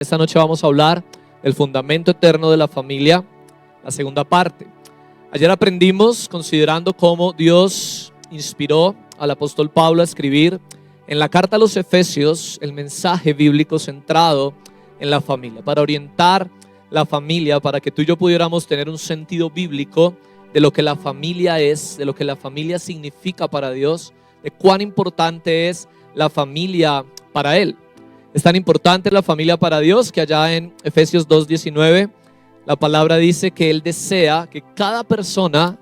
Esta noche vamos a hablar del fundamento eterno de la familia, la segunda parte. Ayer aprendimos considerando cómo Dios inspiró al apóstol Pablo a escribir en la carta a los Efesios el mensaje bíblico centrado en la familia, para orientar la familia, para que tú y yo pudiéramos tener un sentido bíblico de lo que la familia es, de lo que la familia significa para Dios, de cuán importante es la familia para Él. Es tan importante la familia para Dios que allá en Efesios 2:19 la palabra dice que Él desea que cada persona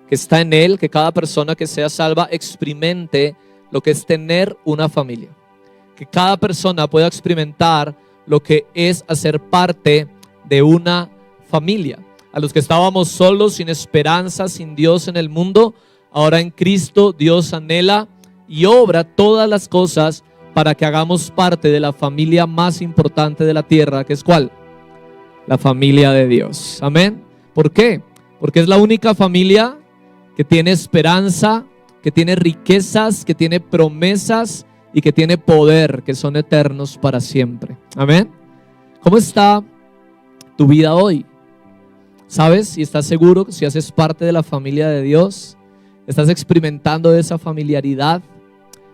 que está en Él, que cada persona que sea salva experimente lo que es tener una familia, que cada persona pueda experimentar lo que es hacer parte de una familia. A los que estábamos solos, sin esperanza, sin Dios en el mundo, ahora en Cristo Dios anhela y obra todas las cosas para que hagamos parte de la familia más importante de la tierra, que es ¿cuál? La familia de Dios. Amén. ¿Por qué? Porque es la única familia que tiene esperanza, que tiene riquezas, que tiene promesas y que tiene poder, que son eternos para siempre. Amén. ¿Cómo está tu vida hoy? ¿Sabes? Si estás seguro, si haces parte de la familia de Dios, estás experimentando esa familiaridad,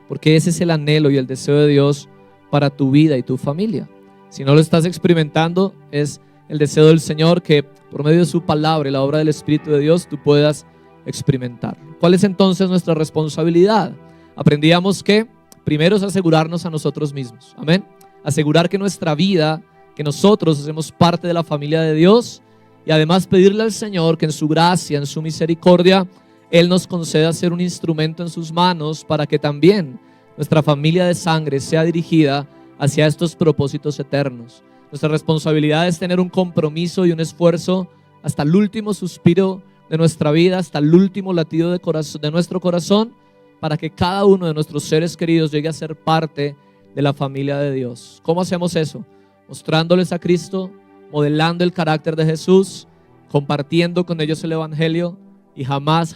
porque ese es el anhelo y el deseo de Dios para tu vida y tu familia. Si no lo estás experimentando, es el deseo del Señor que por medio de su palabra y la obra del Espíritu de Dios tú puedas experimentarlo. ¿Cuál es entonces nuestra responsabilidad? Aprendíamos que primero es asegurarnos a nosotros mismos. Amén. Asegurar que nuestra vida, que nosotros hacemos parte de la familia de Dios, y además pedirle al Señor que en su gracia, en su misericordia, Él nos conceda ser un instrumento en sus manos para que también nuestra familia de sangre sea dirigida hacia estos propósitos eternos. Nuestra responsabilidad es tener un compromiso y un esfuerzo hasta el último suspiro de nuestra vida, hasta el último latido de nuestro corazón, para que cada uno de nuestros seres queridos llegue a ser parte de la familia de Dios. ¿Cómo hacemos eso? Mostrándoles a Cristo, modelando el carácter de Jesús, compartiendo con ellos el evangelio y jamás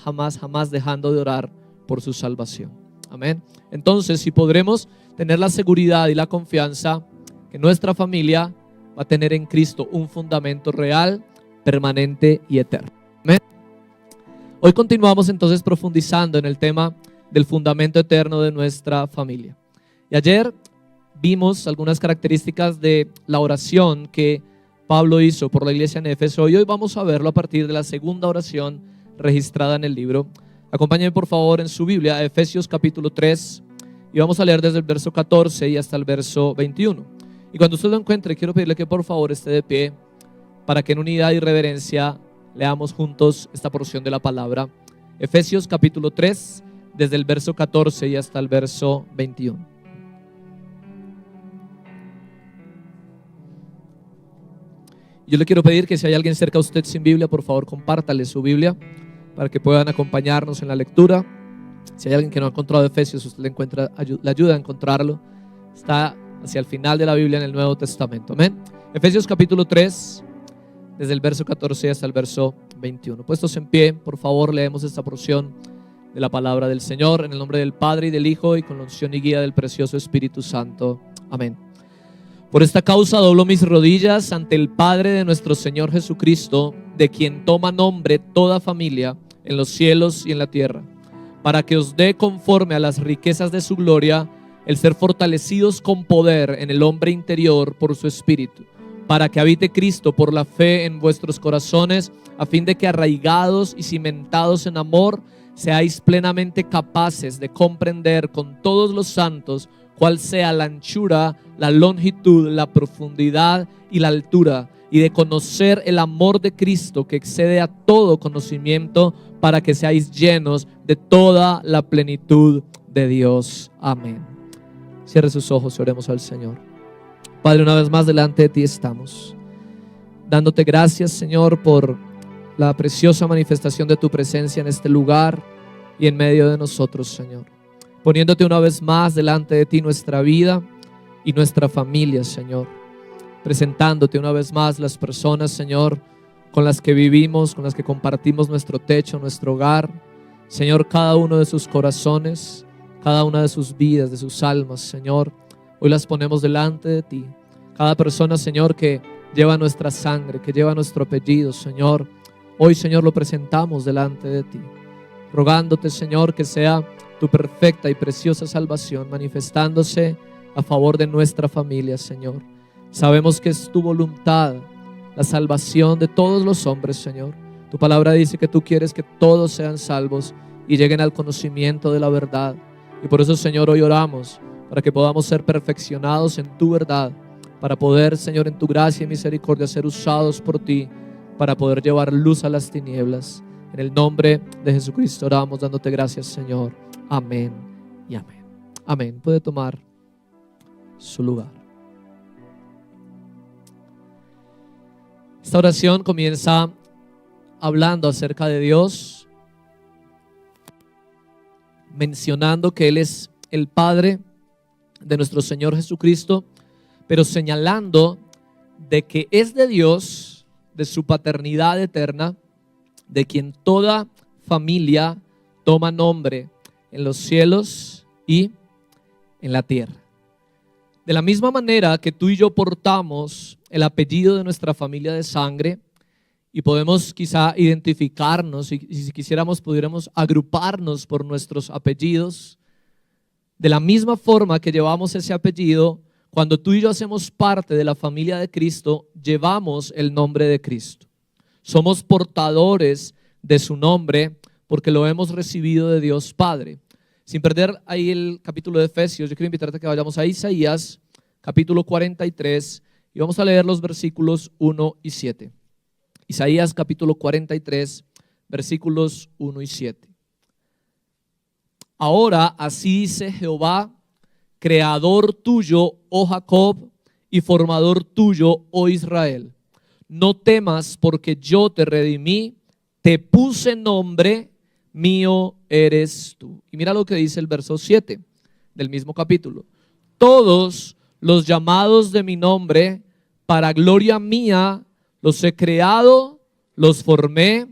dejando de orar por su salvación. Amén. Entonces, si podremos tener la seguridad y la confianza que nuestra familia va a tener en Cristo un fundamento real, permanente y eterno. Amén. Hoy continuamos entonces profundizando en el tema del fundamento eterno de nuestra familia. Y ayer vimos algunas características de la oración que Pablo hizo por la iglesia en Éfeso, y hoy vamos a verlo a partir de la segunda oración registrada en el libro. Acompáñenme por favor en su Biblia a Efesios capítulo 3 y vamos a leer desde el verso 14 y hasta el verso 21. Y cuando usted lo encuentre, quiero pedirle que por favor esté de pie para que en unidad y reverencia leamos juntos esta porción de la palabra. Efesios capítulo 3 desde el verso 14 y hasta el verso 21. Yo le quiero pedir que si hay alguien cerca a usted sin Biblia, por favor compártale su Biblia para que puedan acompañarnos en la lectura. Si hay alguien que no ha encontrado Efesios, usted le ayuda a encontrarlo. Está hacia el final de la Biblia en el Nuevo Testamento. Amén. Efesios capítulo 3, desde el verso 14 hasta el verso 21. Puestos en pie, por favor, leemos esta porción de la palabra del Señor en el nombre del Padre y del Hijo y con la unción y guía del precioso Espíritu Santo. Amén. Por esta causa doblo mis rodillas ante el Padre de nuestro Señor Jesucristo, de quien toma nombre toda familia en los cielos y en la tierra, para que os dé conforme a las riquezas de su gloria el ser fortalecidos con poder en el hombre interior por su Espíritu, para que habite Cristo por la fe en vuestros corazones, a fin de que arraigados y cimentados en amor, seáis plenamente capaces de comprender con todos los santos cuál sea la anchura, la longitud, la profundidad y la altura, y de conocer el amor de Cristo que excede a todo conocimiento, para que seáis llenos de toda la plenitud de Dios. Amén. Cierre sus ojos y oremos al Señor. Padre, una vez más delante de ti estamos, dándote gracias, Señor, por la preciosa manifestación de tu presencia en este lugar y en medio de nosotros, Señor. Poniéndote una vez más delante de ti nuestra vida y nuestra familia, Señor. Presentándote una vez más las personas, Señor, con las que vivimos, con las que compartimos nuestro techo, nuestro hogar. Señor, cada uno de sus corazones, cada una de sus vidas, de sus almas, Señor, hoy las ponemos delante de ti. Cada persona, Señor, que lleva nuestra sangre, que lleva nuestro apellido, Señor, hoy, Señor, lo presentamos delante de ti, rogándote, Señor, que sea tu perfecta y preciosa salvación manifestándose a favor de nuestra familia, Señor. Sabemos que es tu voluntad la salvación de todos los hombres, Señor. Tu palabra dice que tú quieres que todos sean salvos y lleguen al conocimiento de la verdad. Y por eso, Señor, hoy oramos para que podamos ser perfeccionados en tu verdad, para poder, Señor, en tu gracia y misericordia ser usados por ti, para poder llevar luz a las tinieblas. En el nombre de Jesucristo oramos dándote gracias, Señor. Amén y amén. Amén. Puede tomar su lugar. Esta oración comienza hablando acerca de Dios, mencionando que Él es el Padre de nuestro Señor Jesucristo, pero señalando de que es de Dios, de su paternidad eterna, de quien toda familia toma nombre en los cielos y en la tierra. De la misma manera que tú y yo portamos el apellido de nuestra familia de sangre y podemos quizá identificarnos y si quisiéramos pudiéramos agruparnos por nuestros apellidos, de la misma forma que llevamos ese apellido, cuando tú y yo hacemos parte de la familia de Cristo, llevamos el nombre de Cristo. Somos portadores de su nombre porque lo hemos recibido de Dios Padre. Sin perder ahí el capítulo de Efesios, yo quiero invitarte a que vayamos a Isaías, capítulo 43, y vamos a leer los versículos 1 y 7. Isaías, capítulo 43, versículos 1 y 7. Ahora así dice Jehová, creador tuyo, oh Jacob, y formador tuyo, oh Israel. No temas porque yo te redimí, te puse nombre, mío eres tú. Y mira lo que dice el verso 7 del mismo capítulo. Todos los llamados de mi nombre, para gloria mía, los he creado, los formé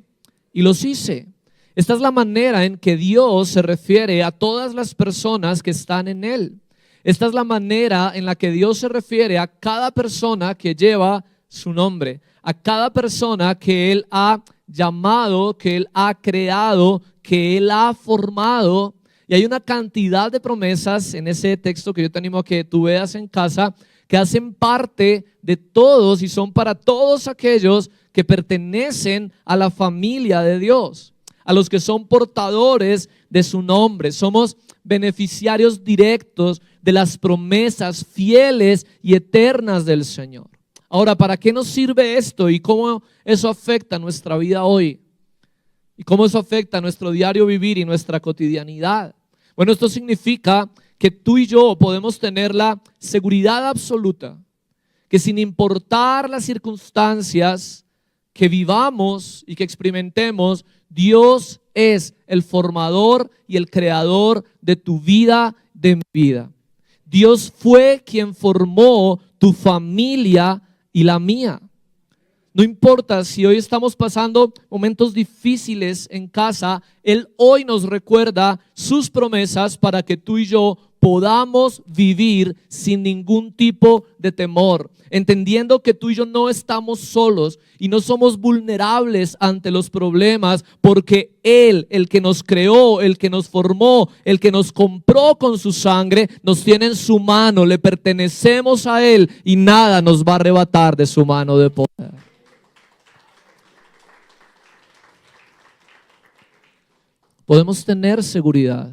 y los hice. Esta es la manera en que Dios se refiere a todas las personas que están en Él. Esta es la manera en la que Dios se refiere a cada persona que lleva su nombre, a cada persona que Él ha llamado, que Él ha creado, que Él ha formado. Y hay una cantidad de promesas en ese texto que yo te animo a que tú veas en casa, que hacen parte de todos y son para todos aquellos que pertenecen a la familia de Dios, a los que son portadores de su nombre. Somos beneficiarios directos de las promesas fieles y eternas del Señor. Ahora, ¿para qué nos sirve esto y cómo eso afecta nuestra vida hoy? ¿Y cómo eso afecta nuestro diario vivir y nuestra cotidianidad? Bueno, esto significa que tú y yo podemos tener la seguridad absoluta que sin importar las circunstancias que vivamos y que experimentemos, Dios es el formador y el creador de tu vida, de mi vida. Dios fue quien formó tu familia y la mía. No importa si hoy estamos pasando momentos difíciles en casa, Él hoy nos recuerda sus promesas para que tú y yo podamos vivir sin ningún tipo de temor, entendiendo que tú y yo no estamos solos y no somos vulnerables ante los problemas, porque Él, el que nos creó, el que nos formó, el que nos compró con su sangre, nos tiene en su mano, le pertenecemos a Él y nada nos va a arrebatar de su mano de poder. Podemos tener seguridad.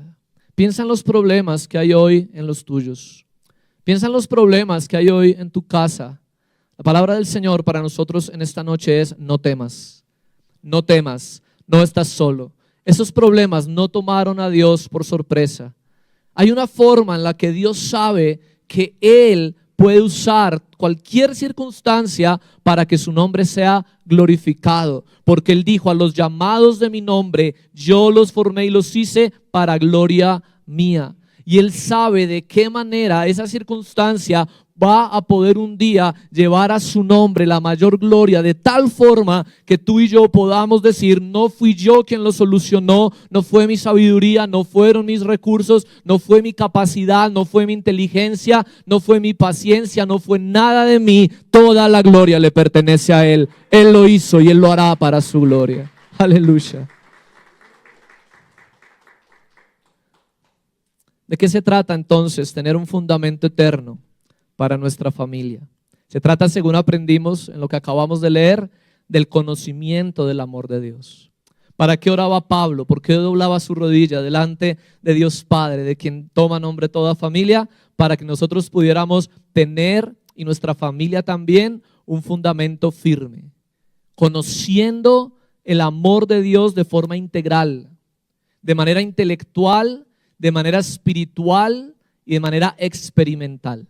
Piensa en los problemas que hay hoy en los tuyos. Piensa en los problemas que hay hoy en tu casa. La palabra del Señor para nosotros en esta noche es: no temas, no temas, no estás solo. Esos problemas no tomaron a Dios por sorpresa. Hay una forma en la que Dios sabe que Él puede usar cualquier circunstancia para que su nombre sea glorificado, porque Él dijo: a los llamados de mi nombre yo los formé y los hice para gloria mía. Y Él sabe de qué manera esa circunstancia va a poder un día llevar a su nombre la mayor gloria, de tal forma que tú y yo podamos decir: no fui yo quien lo solucionó, no fue mi sabiduría, no fueron mis recursos, no fue mi capacidad, no fue mi inteligencia, no fue mi paciencia, no fue nada de mí. Toda la gloria le pertenece a Él. Él lo hizo y Él lo hará para su gloria. Aleluya. ¿De qué se trata entonces tener un fundamento eterno para nuestra familia? Se trata, según aprendimos en lo que acabamos de leer, del conocimiento del amor de Dios. ¿Para qué oraba Pablo? ¿Por qué doblaba su rodilla delante de Dios Padre, de quien toma nombre toda familia? Para que nosotros pudiéramos tener, y nuestra familia también, un fundamento firme, conociendo el amor de Dios de forma integral, de manera intelectual, de manera espiritual y de manera experimental.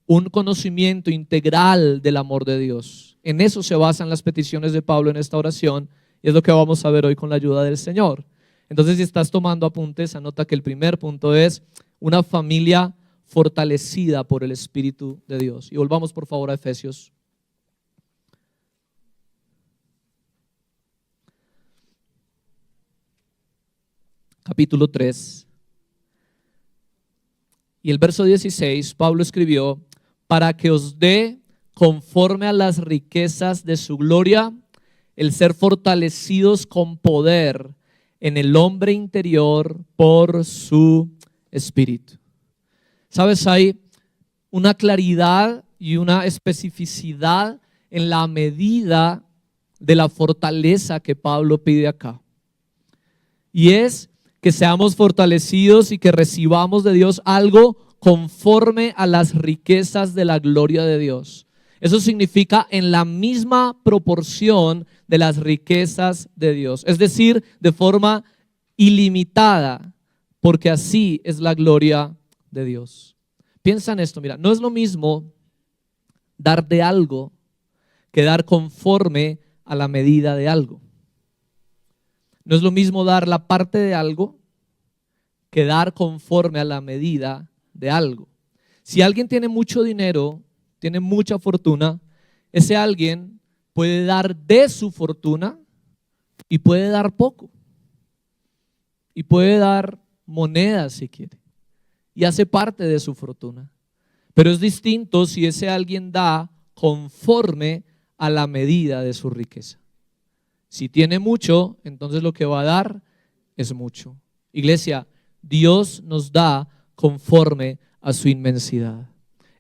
Un conocimiento integral del amor de Dios. En eso se basan las peticiones de Pablo en esta oración, y es lo que vamos a ver hoy con la ayuda del Señor. Entonces, si estás tomando apuntes, anota que el primer punto es una familia fortalecida por el Espíritu de Dios. Y volvamos por favor a Efesios. Capítulo 3. Y el verso 16, Pablo escribió: para que os dé, conforme a las riquezas de su gloria, el ser fortalecidos con poder en el hombre interior por su Espíritu. ¿Sabes? Hay una claridad y una especificidad en la medida de la fortaleza que Pablo pide acá. Y es que seamos fortalecidos y que recibamos de Dios algo conforme a las riquezas de la gloria de Dios. Eso significa en la misma proporción de las riquezas de Dios, es decir, de forma ilimitada, porque así es la gloria de Dios. Piensa en esto, mira, no es lo mismo dar de algo que dar conforme a la medida de algo. No es lo mismo dar la parte de algo que dar conforme a la medida de algo. Si alguien tiene mucho dinero, tiene mucha fortuna, ese alguien puede dar de su fortuna y puede dar poco. Y puede dar monedas si quiere. Y hace parte de su fortuna. Pero es distinto si ese alguien da conforme a la medida de su riqueza. Si tiene mucho, entonces lo que va a dar es mucho. Iglesia, Dios nos da conforme a su inmensidad,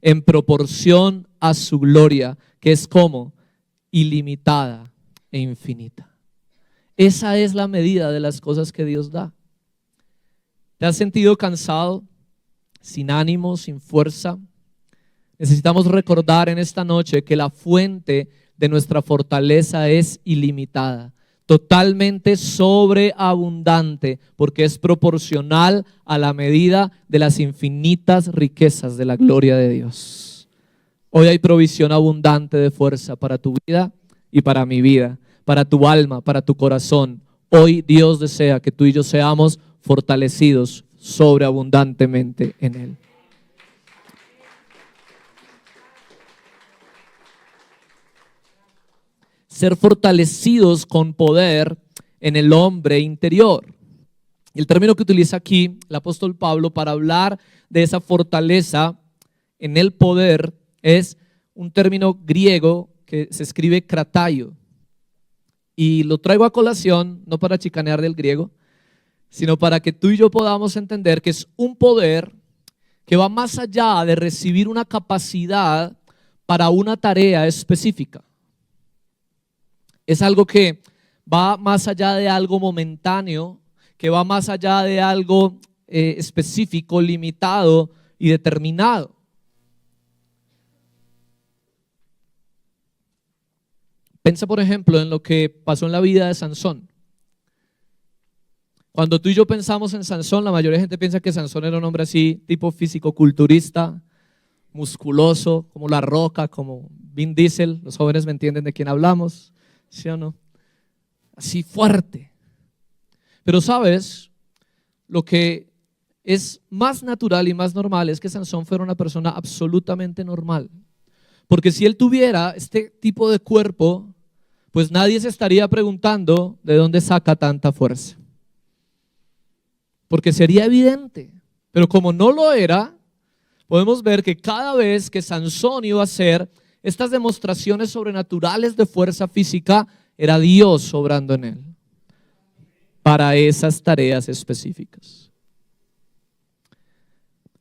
en proporción a su gloria, que es como ilimitada e infinita. Esa es la medida de las cosas que Dios da. ¿Te has sentido cansado, sin ánimo, sin fuerza? Necesitamos recordar en esta noche que la fuente de nuestra fortaleza es ilimitada, totalmente sobreabundante, porque es proporcional a la medida de las infinitas riquezas de la gloria de Dios. Hoy hay provisión abundante de fuerza para tu vida y para mi vida, para tu alma, para tu corazón. Hoy Dios desea que tú y yo seamos fortalecidos sobreabundantemente en Él. Ser fortalecidos con poder en el hombre interior. El término que utiliza aquí el apóstol Pablo para hablar de esa fortaleza en el poder es un término griego que se escribe krataio. Y lo traigo a colación, no para chicanear del griego, sino para que tú y yo podamos entender que es un poder que va más allá de recibir una capacidad para una tarea específica. Es algo que va más allá de algo momentáneo, que va más allá de algo específico, limitado y determinado. Piensa, por ejemplo, en lo que pasó en la vida de Sansón. Cuando tú y yo pensamos en Sansón, la mayoría de gente piensa que Sansón era un hombre así, tipo físico-culturista, musculoso, como La Roca, como Vin Diesel. Los jóvenes me entienden de quién hablamos, ¿sí o no? Así fuerte. Pero sabes, lo que es más natural y más normal es que Sansón fuera una persona absolutamente normal. Porque si él tuviera este tipo de cuerpo, pues nadie se estaría preguntando de dónde saca tanta fuerza. Porque sería evidente. Pero como no lo era, podemos ver que cada vez que Sansón iba a hacer estas demostraciones sobrenaturales de fuerza física, era Dios obrando en él para esas tareas específicas.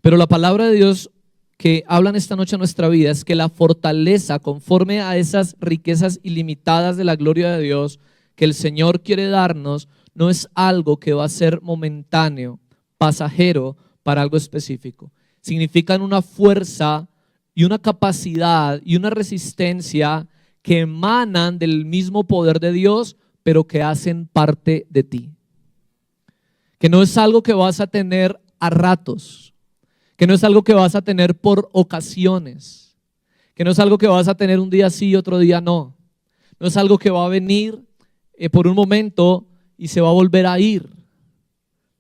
Pero la palabra de Dios que hablan esta noche en nuestra vida es que la fortaleza, conforme a esas riquezas ilimitadas de la gloria de Dios que el Señor quiere darnos, no es algo que va a ser momentáneo, pasajero, para algo específico. Significan una fuerza y una capacidad y una resistencia que emanan del mismo poder de Dios, pero que hacen parte de ti. Que no es algo que vas a tener a ratos, que no es algo que vas a tener por ocasiones, que no es algo que vas a tener un día sí y otro día no. No es algo que va a venir por un momento y se va a volver a ir.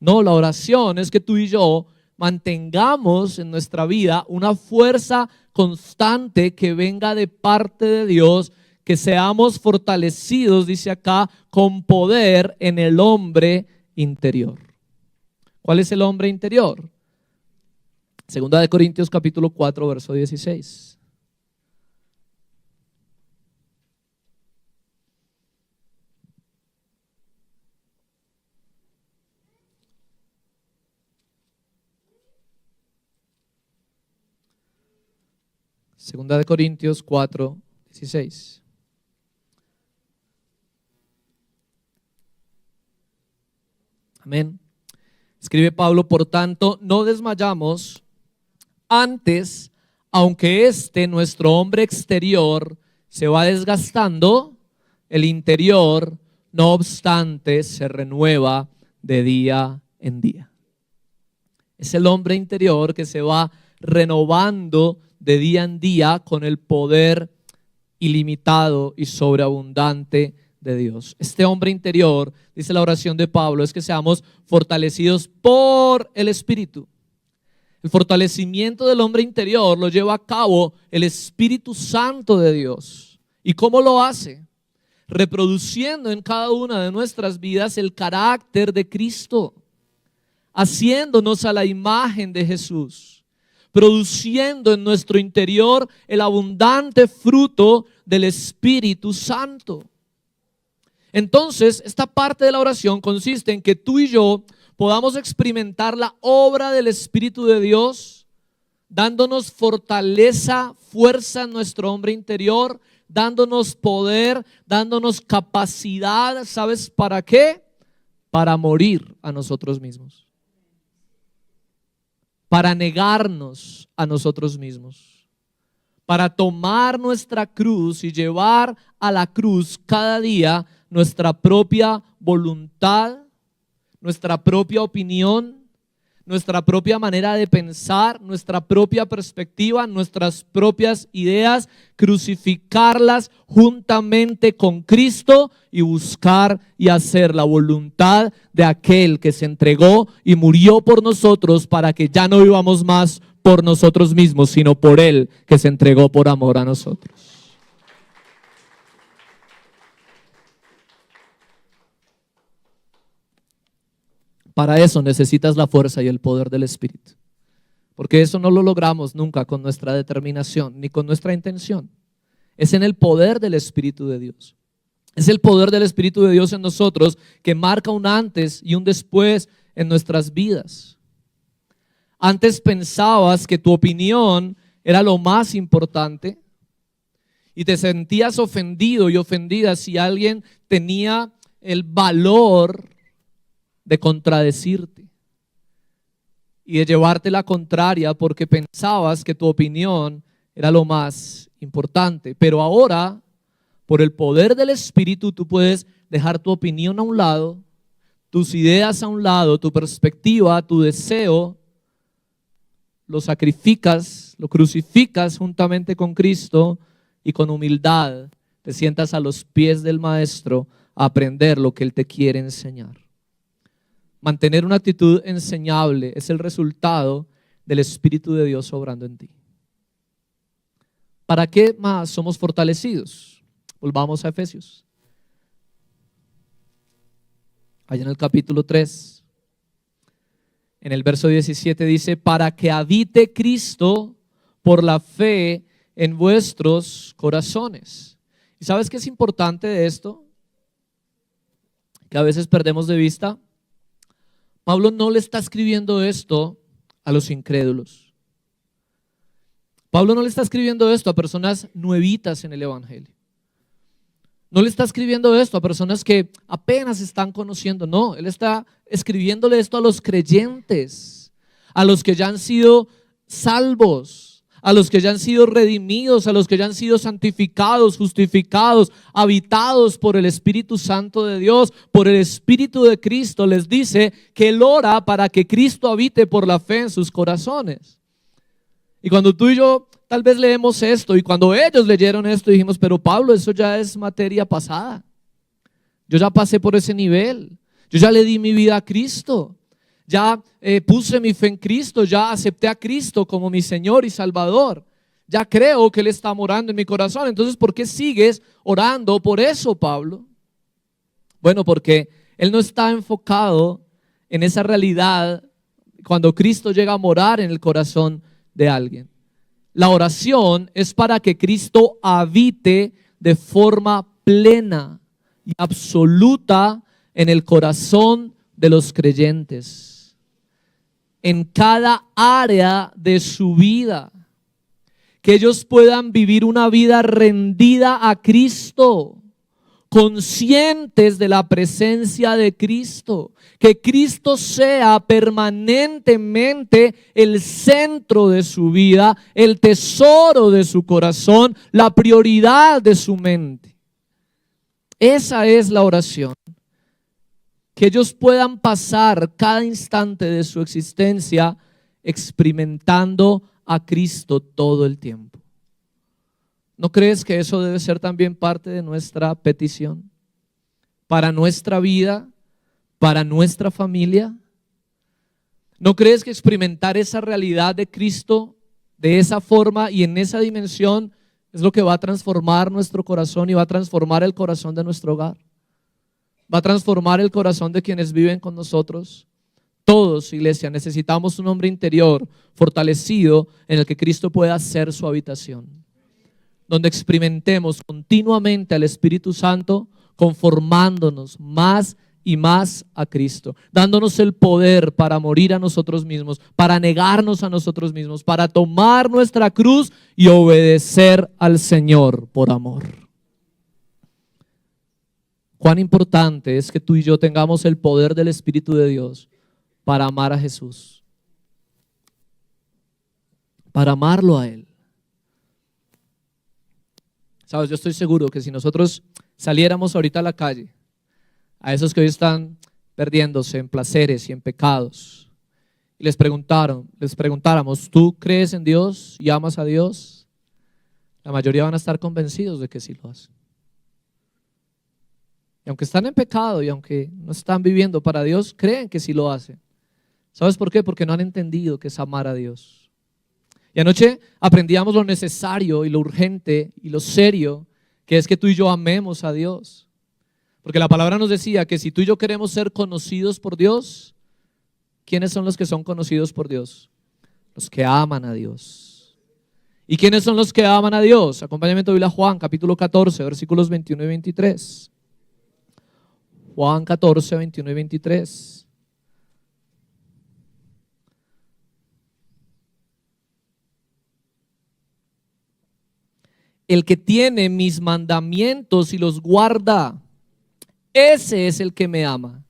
No, la oración es que tú y yo mantengamos en nuestra vida una fuerza constante que venga de parte de Dios, que seamos fortalecidos, dice acá, con poder en el hombre interior. ¿Cuál es el hombre interior? Segunda de Corintios capítulo 4, verso 16. Segunda de Corintios 4, 16. Amén. Escribe Pablo, por tanto, no desmayamos. Antes, aunque nuestro hombre exterior se va desgastando, el interior, no obstante, se renueva de día en día. Es el hombre interior que se va renovando de día en día con el poder ilimitado y sobreabundante de Dios. Este hombre interior, dice la oración de Pablo, es que seamos fortalecidos por el Espíritu. El fortalecimiento del hombre interior lo lleva a cabo el Espíritu Santo de Dios. ¿Y cómo lo hace? Reproduciendo en cada una de nuestras vidas el carácter de Cristo, haciéndonos a la imagen de Jesús, produciendo en nuestro interior el abundante fruto del Espíritu Santo. Entonces, esta parte de la oración consiste en que tú y yo podamos experimentar la obra del Espíritu de Dios, dándonos fortaleza, fuerza en nuestro hombre interior, dándonos poder, dándonos capacidad. ¿Sabes para qué? Para morir a nosotros mismos, para negarnos a nosotros mismos, para tomar nuestra cruz y llevar a la cruz cada día nuestra propia voluntad, nuestra propia opinión, nuestra propia manera de pensar, nuestra propia perspectiva, nuestras propias ideas, crucificarlas juntamente con Cristo y buscar y hacer la voluntad de aquel que se entregó y murió por nosotros, para que ya no vivamos más por nosotros mismos, sino por Él que se entregó por amor a nosotros. Para eso necesitas la fuerza y el poder del Espíritu, porque eso no lo logramos nunca con nuestra determinación ni con nuestra intención. Es en el poder del Espíritu de Dios. Es el poder del Espíritu de Dios en nosotros que marca un antes y un después en nuestras vidas. Antes pensabas que tu opinión era lo más importante y te sentías ofendido y ofendida si alguien tenía el valor de contradecirte y de llevarte la contraria, porque pensabas que tu opinión era lo más importante. Pero ahora, por el poder del Espíritu, tú puedes dejar tu opinión a un lado, tus ideas a un lado, tu perspectiva, tu deseo, lo sacrificas, lo crucificas juntamente con Cristo, y con humildad te sientas a los pies del Maestro a aprender lo que Él te quiere enseñar. Mantener una actitud enseñable es el resultado del Espíritu de Dios obrando en ti. ¿Para qué más somos fortalecidos? Volvamos a Efesios. Allá en el capítulo 3, en el verso 17 dice: para que habite Cristo por la fe en vuestros corazones. ¿Y sabes qué es importante de esto? Que a veces perdemos de vista. Pablo no le está escribiendo esto a los incrédulos. Pablo no le está escribiendo esto a personas nuevitas en el evangelio. No le está escribiendo esto a personas que apenas están conociendo. No, él está escribiéndole esto a los creyentes, a los que ya han sido salvos, a los que ya han sido redimidos, a los que ya han sido santificados, justificados, habitados por el Espíritu Santo de Dios, por el Espíritu de Cristo. Les dice que él ora para que Cristo habite por la fe en sus corazones. Y cuando tú y yo tal vez leemos esto, y cuando ellos leyeron esto dijimos: pero Pablo, eso ya es materia pasada. Yo ya pasé por ese nivel. Yo ya le di mi vida a Cristo. Ya puse mi fe en Cristo, ya acepté a Cristo como mi Señor y Salvador. Ya creo que Él está morando en mi corazón. Entonces, ¿por qué sigues orando por eso, Pablo? Bueno, porque Él no está enfocado en esa realidad cuando Cristo llega a morar en el corazón de alguien. La oración es para que Cristo habite de forma plena y absoluta en el corazón de los creyentes, en cada área de su vida, que ellos puedan vivir una vida rendida a Cristo, conscientes de la presencia de Cristo, que Cristo sea permanentemente el centro de su vida, el tesoro de su corazón, la prioridad de su mente. Esa es la oración. Que ellos puedan pasar cada instante de su existencia experimentando a Cristo todo el tiempo. ¿No crees que eso debe ser también parte de nuestra petición? Para nuestra vida, para nuestra familia. ¿No crees que experimentar esa realidad de Cristo de esa forma y en esa dimensión es lo que va a transformar nuestro corazón y va a transformar el corazón de nuestro hogar? Va a transformar el corazón de quienes viven con nosotros. Todos, iglesia, necesitamos un hombre interior fortalecido en el que Cristo pueda ser su habitación, donde experimentemos continuamente al Espíritu Santo conformándonos más y más a Cristo, dándonos el poder para morir a nosotros mismos, para negarnos a nosotros mismos, para tomar nuestra cruz y obedecer al Señor por amor. Cuán importante es que tú y yo tengamos el poder del Espíritu de Dios para amar a Jesús, para amarlo a Él. Sabes, yo estoy seguro que si nosotros saliéramos ahorita a la calle, a esos que hoy están perdiéndose en placeres y en pecados, y les preguntáramos: ¿tú crees en Dios y amas a Dios? La mayoría van a estar convencidos de que sí lo hacen. Y aunque están en pecado y aunque no están viviendo para Dios, creen que sí lo hacen. ¿Sabes por qué? Porque no han entendido que es amar a Dios. Y anoche aprendíamos lo necesario y lo urgente y lo serio que es que tú y yo amemos a Dios. Porque la palabra nos decía que si tú y yo queremos ser conocidos por Dios, ¿quiénes son los que son conocidos por Dios? Los que aman a Dios. ¿Y quiénes son los que aman a Dios? Acompáñame a Biblia, Juan capítulo 14, versículos 21 y 23. Juan 14, 21 y 23. El que tiene mis mandamientos y los guarda, ese es el que me ama.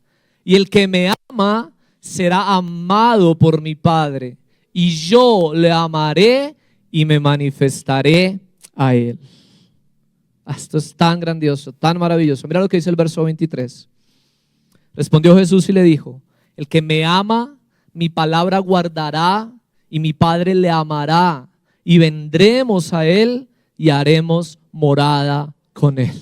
Y el que me ama será amado por mi Padre, y yo le amaré y me manifestaré a él. Esto es tan grandioso, tan maravilloso. Mira lo que dice el verso 23. Respondió Jesús y le dijo: el que me ama, mi palabra guardará, y mi Padre le amará, y vendremos a él y haremos morada con él.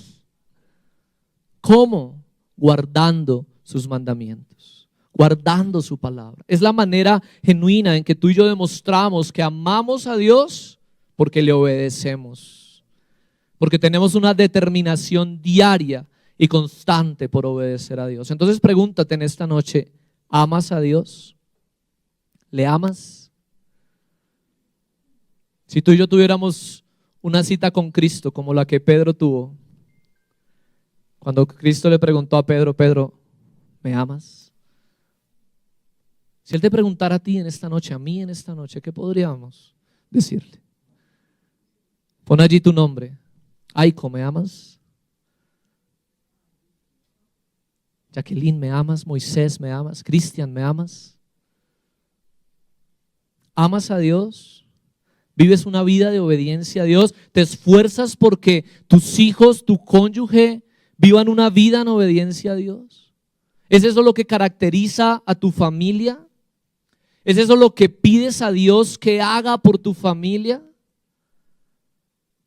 ¿Cómo? Guardando sus mandamientos, guardando su palabra. Es la manera genuina en que tú y yo demostramos que amamos a Dios porque le obedecemos, porque tenemos una determinación diaria y constante por obedecer a Dios. Entonces pregúntate en esta noche, ¿amas a Dios? ¿Le amas? Si tú y yo tuviéramos una cita con Cristo como la que Pedro tuvo, cuando Cristo le preguntó a Pedro, Pedro, ¿me amas? Si Él te preguntara a ti en esta noche, a mí en esta noche, ¿qué podríamos decirle? Pon allí tu nombre. Aiko, ¿me amas? Jacqueline, ¿me amas? Moisés, ¿me amas? Cristian, ¿me amas? ¿Amas a Dios? ¿Vives una vida de obediencia a Dios? ¿Te esfuerzas porque tus hijos, tu cónyuge vivan una vida en obediencia a Dios? ¿Es eso lo que caracteriza a tu familia? ¿Es eso lo que pides a Dios que haga por tu familia?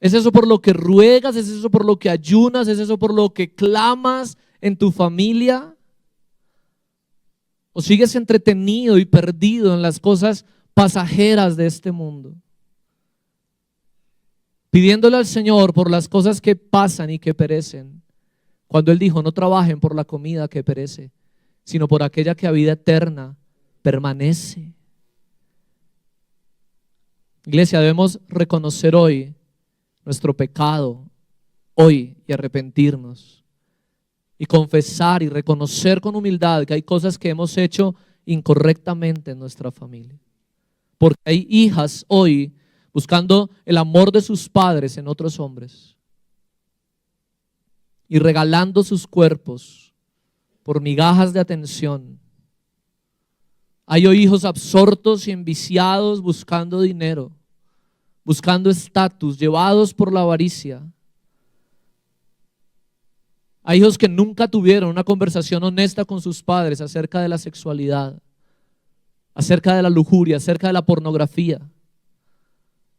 ¿Es eso por lo que ruegas? ¿Es eso por lo que ayunas? ¿Es eso por lo que clamas en tu familia? ¿O sigues entretenido y perdido en las cosas pasajeras de este mundo? Pidiéndole al Señor por las cosas que pasan y que perecen. Cuando Él dijo, no trabajen por la comida que perece, sino por aquella que a vida eterna permanece. Iglesia, debemos reconocer hoy nuestro pecado, hoy, y arrepentirnos. Y confesar y reconocer con humildad que hay cosas que hemos hecho incorrectamente en nuestra familia. Porque hay hijas hoy buscando el amor de sus padres en otros hombres y regalando sus cuerpos por migajas de atención. Hay hoy hijos absortos y enviciados buscando dinero, buscando estatus, llevados por la avaricia. Hay hijos que nunca tuvieron una conversación honesta con sus padres acerca de la sexualidad, acerca de la lujuria, acerca de la pornografía.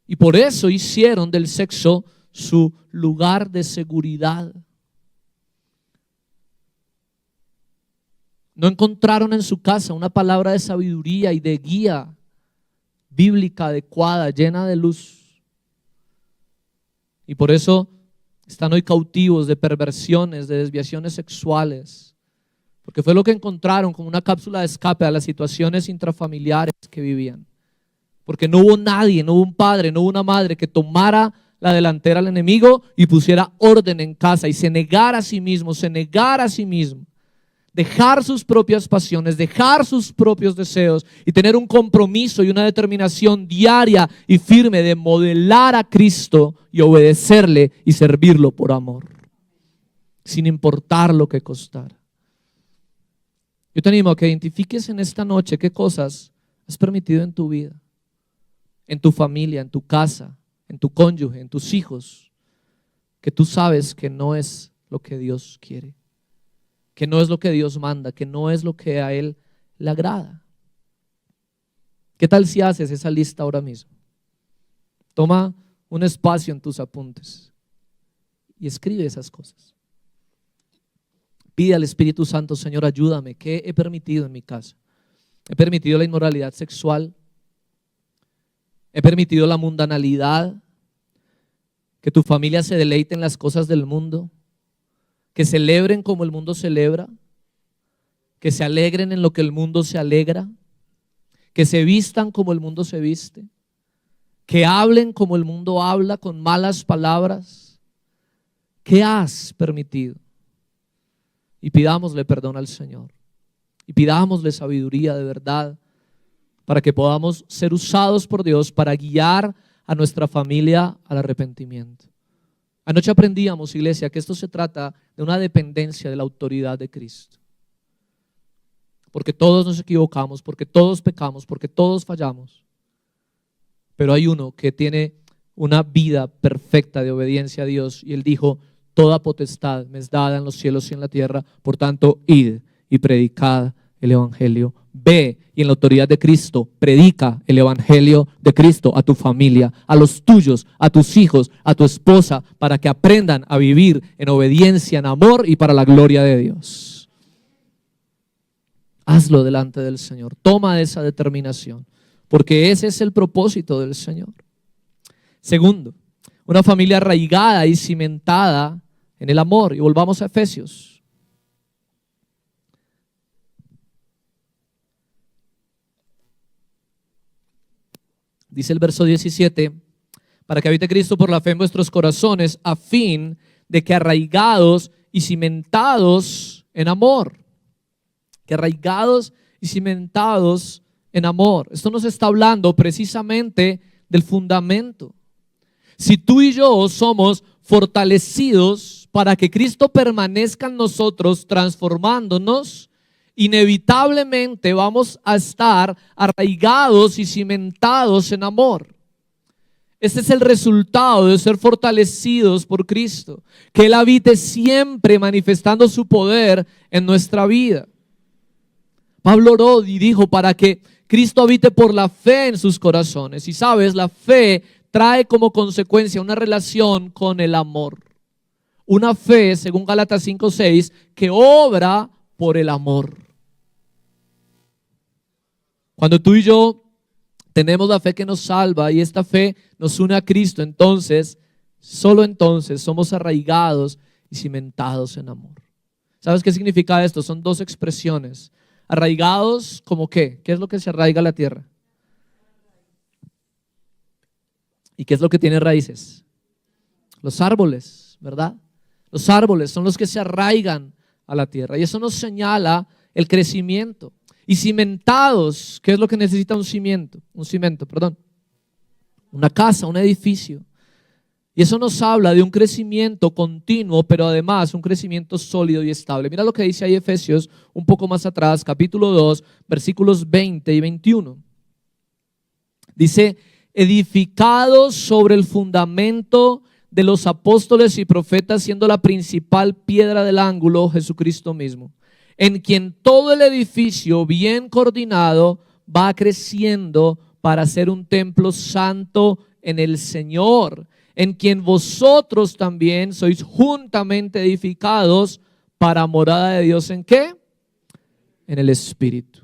Y por eso hicieron del sexo su lugar de seguridad. No encontraron en su casa una palabra de sabiduría y de guía bíblica adecuada, llena de luz. Y por eso están hoy cautivos de perversiones, de desviaciones sexuales, porque fue lo que encontraron como una cápsula de escape a las situaciones intrafamiliares que vivían. Porque no hubo nadie, no hubo un padre, no hubo una madre que tomara la delantera al enemigo y pusiera orden en casa y se negara a sí mismo, dejar sus propias pasiones, dejar sus propios deseos y tener un compromiso y una determinación diaria y firme de modelar a Cristo y obedecerle y servirlo por amor, sin importar lo que costara. Yo te animo a que identifiques en esta noche qué cosas has permitido en tu vida, en tu familia, en tu casa, en tu cónyuge, en tus hijos, que tú sabes que no es lo que Dios quiere, que no es lo que Dios manda, que no es lo que a Él le agrada. ¿Qué tal si haces esa lista ahora mismo? Toma un espacio en tus apuntes y escribe esas cosas. Pide al Espíritu Santo, Señor, ayúdame. ¿Qué he permitido en mi casa? He permitido la inmoralidad sexual. He permitido la mundanalidad. Que tu familia se deleite en las cosas del mundo. Que celebren como el mundo celebra. Que se alegren en lo que el mundo se alegra. Que se vistan como el mundo se viste. Que hablen como el mundo habla, con malas palabras. ¿Qué has permitido? Y pidámosle perdón al Señor. Y pidámosle sabiduría de verdad para que podamos ser usados por Dios para guiar a nuestra familia al arrepentimiento. Anoche aprendíamos, iglesia, que esto se trata de una dependencia de la autoridad de Cristo. Porque todos nos equivocamos, porque todos pecamos, porque todos fallamos. Pero hay uno que tiene una vida perfecta de obediencia a Dios y Él dijo: toda potestad me es dada en los cielos y en la tierra, por tanto, id y predicad el evangelio. Ve y en la autoridad de Cristo predica el evangelio de Cristo a tu familia, a los tuyos, a tus hijos, a tu esposa, para que aprendan a vivir en obediencia, en amor y para la gloria de Dios. Hazlo delante del Señor. Toma esa determinación, porque ese es el propósito del Señor. Segundo, una familia arraigada y cimentada en el amor. Y volvamos a Efesios. Dice el verso 17, para que habite Cristo por la fe en vuestros corazones, a fin de que arraigados y cimentados en amor. Que arraigados y cimentados en amor. Esto nos está hablando precisamente del fundamento. Si tú y yo somos fortalecidos para que Cristo permanezca en nosotros transformándonos, inevitablemente vamos a estar arraigados y cimentados en amor. Este es el resultado de ser fortalecidos por Cristo, que Él habite siempre manifestando su poder en nuestra vida. Pablo oró y dijo para que Cristo habite por la fe en sus corazones. Y sabes, la fe trae como consecuencia una relación con el amor. Una fe, según Gálatas 5:6, que obra por el amor. Cuando tú y yo tenemos la fe que nos salva y esta fe nos une a Cristo, entonces, solo entonces somos arraigados y cimentados en amor. ¿Sabes qué significa esto? Son dos expresiones. Arraigados, ¿como qué? ¿Qué es lo que se arraiga a la tierra? ¿Y qué es lo que tiene raíces? Los árboles, ¿verdad? Los árboles son los que se arraigan a la tierra y eso nos señala el crecimiento. Y cimentados, ¿qué es lo que necesita un cimiento? Una casa, un edificio. Y eso nos habla de un crecimiento continuo, pero además un crecimiento sólido y estable. Mira lo que dice ahí Efesios un poco más atrás, capítulo 2, versículos 20 y 21. Dice, edificados sobre el fundamento de los apóstoles y profetas, siendo la principal piedra del ángulo Jesucristo mismo, en quien todo el edificio bien coordinado va creciendo para ser un templo santo en el Señor, en quien vosotros también sois juntamente edificados para morada de Dios. ¿En qué? En el Espíritu.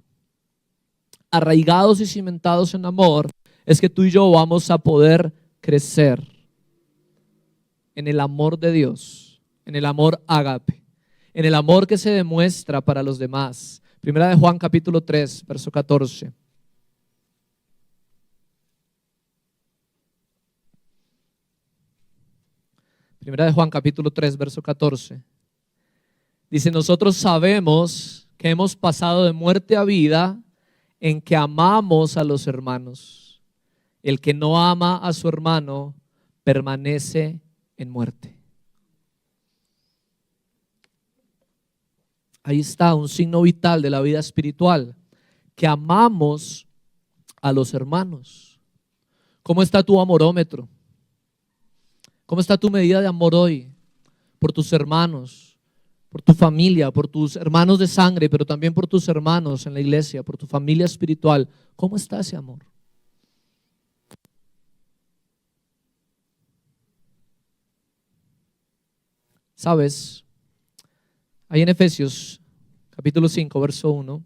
Arraigados y cimentados en amor, es que tú y yo vamos a poder crecer en el amor de Dios, en el amor ágape, en el amor que se demuestra para los demás. Primera de Juan capítulo 3, verso 14. Primera de Juan capítulo 3, verso 14. Dice, nosotros sabemos que hemos pasado de muerte a vida en que amamos a los hermanos. El que no ama a su hermano permanece en muerte. Ahí está un signo vital de la vida espiritual, que amamos a los hermanos. ¿Cómo está tu amorómetro? ¿Cómo está tu medida de amor hoy? Por tus hermanos, por tu familia, por tus hermanos de sangre, pero también por tus hermanos en la iglesia, por tu familia espiritual. ¿Cómo está ese amor? ¿Sabes? Ahí en Efesios capítulo 5, verso 1,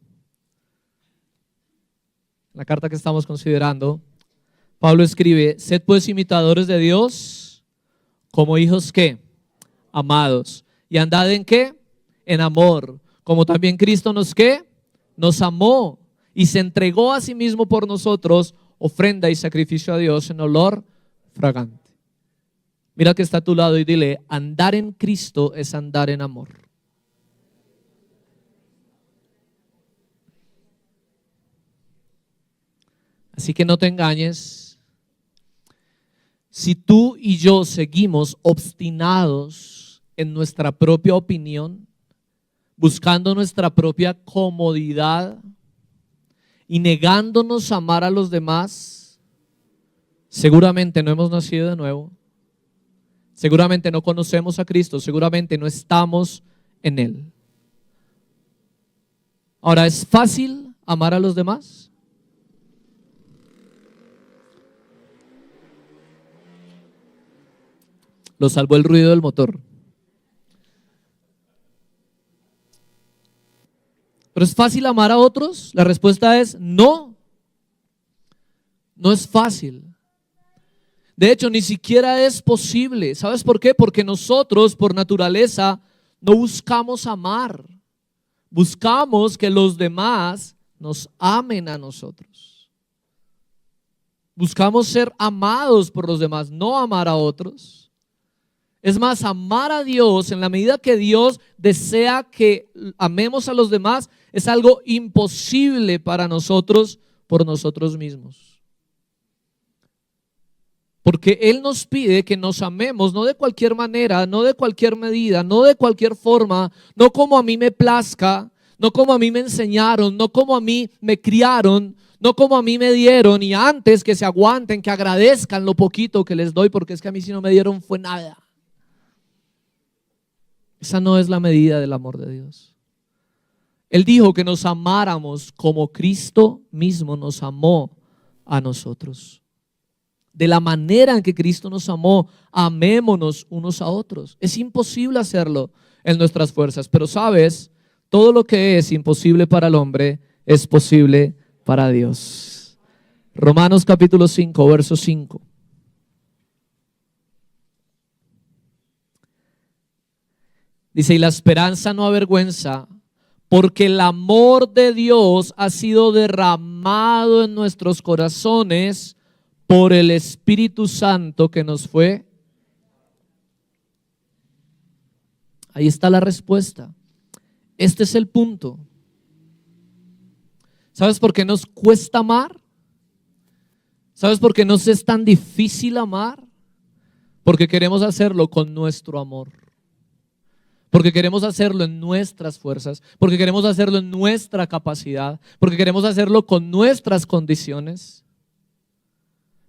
la carta que estamos considerando, Pablo escribe, sed pues imitadores de Dios como hijos ¿qué? Amados. ¿Y andad en qué? En amor. Como también Cristo nos ¿qué? Nos amó y se entregó a sí mismo por nosotros, ofrenda y sacrificio a Dios en olor fragante. Mira que está a tu lado y dile, andar en Cristo es andar en amor. Así que no te engañes. Si tú y yo seguimos obstinados en nuestra propia opinión, buscando nuestra propia comodidad y negándonos a amar a los demás, seguramente no hemos nacido de nuevo, seguramente no conocemos a Cristo, seguramente no estamos en Él. Ahora, ¿es fácil amar a los demás? Lo salvó el ruido del motor. ¿Pero es fácil amar a otros? La respuesta es no. No es fácil. De hecho, ni siquiera es posible. ¿Sabes por qué? Porque nosotros, por naturaleza, no buscamos amar. Buscamos que los demás nos amen a nosotros. Buscamos ser amados por los demás, no amar a otros. Es más, amar a Dios en la medida que Dios desea que amemos a los demás es algo imposible para nosotros por nosotros mismos. Porque Él nos pide que nos amemos, no de cualquier manera, no de cualquier medida, no de cualquier forma, no como a mí me plazca, no como a mí me enseñaron, no como a mí me criaron, no como a mí me dieron, y antes que se aguanten, que agradezcan lo poquito que les doy, porque es que a mí si no me dieron fue nada. Esa no es la medida del amor de Dios. Él dijo que nos amáramos como Cristo mismo nos amó a nosotros. De la manera en que Cristo nos amó, amémonos unos a otros. Es imposible hacerlo en nuestras fuerzas, pero sabes, todo lo que es imposible para el hombre es posible para Dios. Romanos capítulo 5, verso 5. Dice, y la esperanza no avergüenza, porque el amor de Dios ha sido derramado en nuestros corazones por el Espíritu Santo que nos fue. Ahí está la respuesta. Este es el punto. ¿Sabes por qué nos cuesta amar? ¿Sabes por qué nos es tan difícil amar? Porque queremos hacerlo con nuestro amor. Porque queremos hacerlo en nuestras fuerzas. Porque queremos hacerlo en nuestra capacidad. Porque queremos hacerlo con nuestras condiciones.